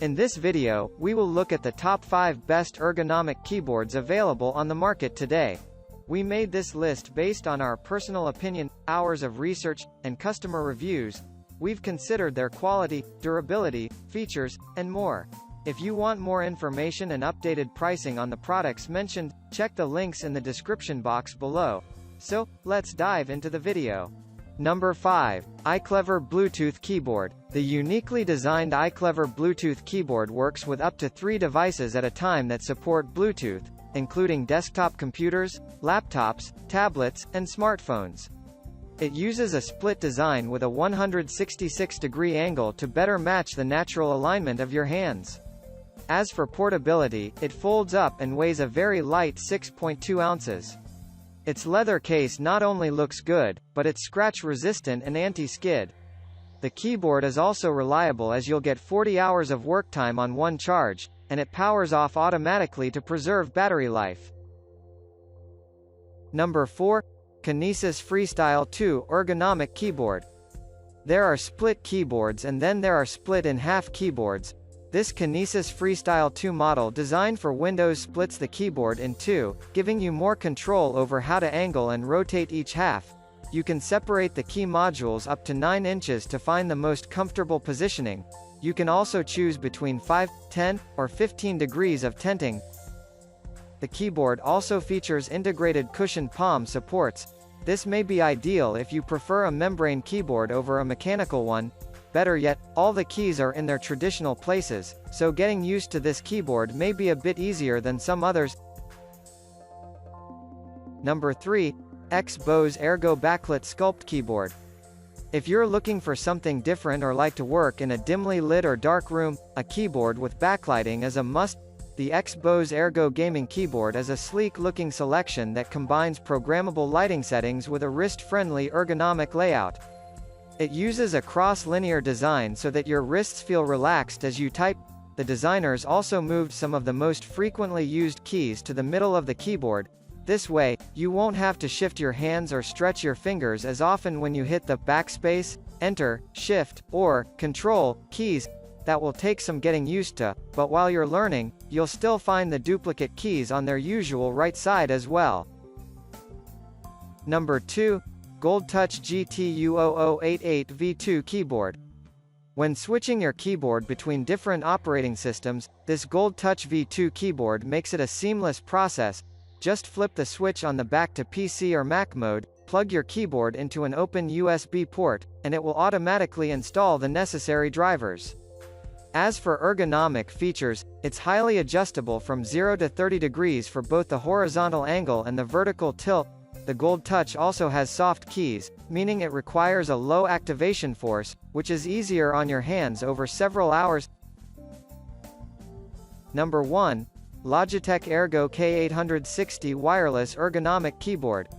In this video, we will look at the top 5 best ergonomic keyboards available on the market today. We made this list based on our personal opinion, hours of research, and customer reviews. We've considered their quality, durability, features, and more. If you want more information and updated pricing on the products mentioned, check the links in the description box below. So, let's dive into the video. Number 5. iClever Bluetooth Keyboard. The uniquely designed iClever Bluetooth keyboard works with up to 3 devices at a time that support Bluetooth, including desktop computers, laptops, tablets, and smartphones. It uses a split design with a 166-degree angle to better match the natural alignment of your hands. As for portability, it folds up and weighs a very light 6.2 ounces. Its leather case not only looks good, but it's scratch-resistant and anti-skid. The keyboard is also reliable as you'll get 40 hours of work time on one charge, and it powers off automatically to preserve battery life. Number 4. Kinesis Freestyle 2 Ergonomic Keyboard. There are split keyboards and then there are split-in-half keyboards. This Kinesis Freestyle 2 model designed for Windows splits the keyboard in two, giving you more control over how to angle and rotate each half. You can separate the key modules up to 9 inches to find the most comfortable positioning. You can also choose between 5, 10, or 15 degrees of tenting. The keyboard also features integrated cushion palm supports. This may be ideal if you prefer a membrane keyboard over a mechanical one. Better yet, all the keys are in their traditional places, so getting used to this keyboard may be a bit easier than some others. Number 3. XBows Ergo Backlit Sculpt Keyboard. If you're looking for something different or like to work in a dimly lit or dark room, a keyboard with backlighting is a must. The XBows Ergo gaming keyboard is a sleek-looking selection that combines programmable lighting settings with a wrist-friendly ergonomic layout. It uses a cross-linear design so that your wrists feel relaxed as you type. The designers also moved some of the most frequently used keys to the middle of the keyboard. This way, you won't have to shift your hands or stretch your fingers as often when you hit the backspace, enter, shift, or control keys. That will take some getting used to, but while you're learning, you'll still find the duplicate keys on their usual right side as well. Number 2. Goldtouch GTU0088V2 Keyboard. When switching your keyboard between different operating systems, this Goldtouch V2 keyboard makes it a seamless process. Just flip the switch on the back to PC or Mac mode, plug your keyboard into an open USB port, and it will automatically install the necessary drivers. As for ergonomic features, it's highly adjustable from 0 to 30 degrees for both the horizontal angle and the vertical tilt. The Goldtouch also has soft keys, meaning it requires a low activation force, which is easier on your hands over several hours. Number 1. Logitech Ergo K860 Wireless Ergonomic Keyboard.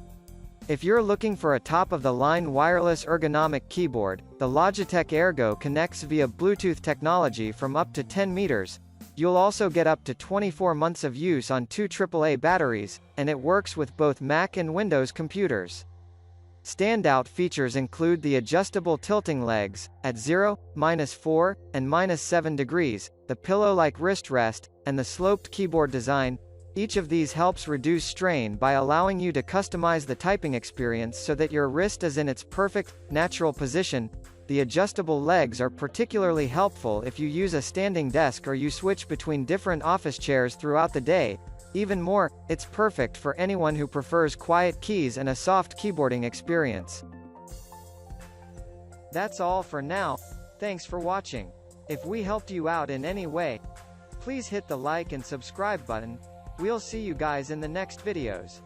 If you're looking for a top-of-the-line wireless ergonomic keyboard, the Logitech Ergo connects via Bluetooth technology from up to 10 meters. You'll also get up to 24 months of use on 2 AAA batteries, and it works with both Mac and Windows computers. Standout features include the adjustable tilting legs, at 0, -4, and -7 degrees, the pillow-like wrist rest, and the sloped keyboard design. Each of these helps reduce strain by allowing you to customize the typing experience so that your wrist is in its perfect, natural position. The adjustable legs are particularly helpful if you use a standing desk or you switch between different office chairs throughout the day. Even more, it's perfect for anyone who prefers quiet keys and a soft keyboarding experience. That's all for now. Thanks for watching. If we helped you out in any way, please hit the like and subscribe button. We'll see you guys in the next videos.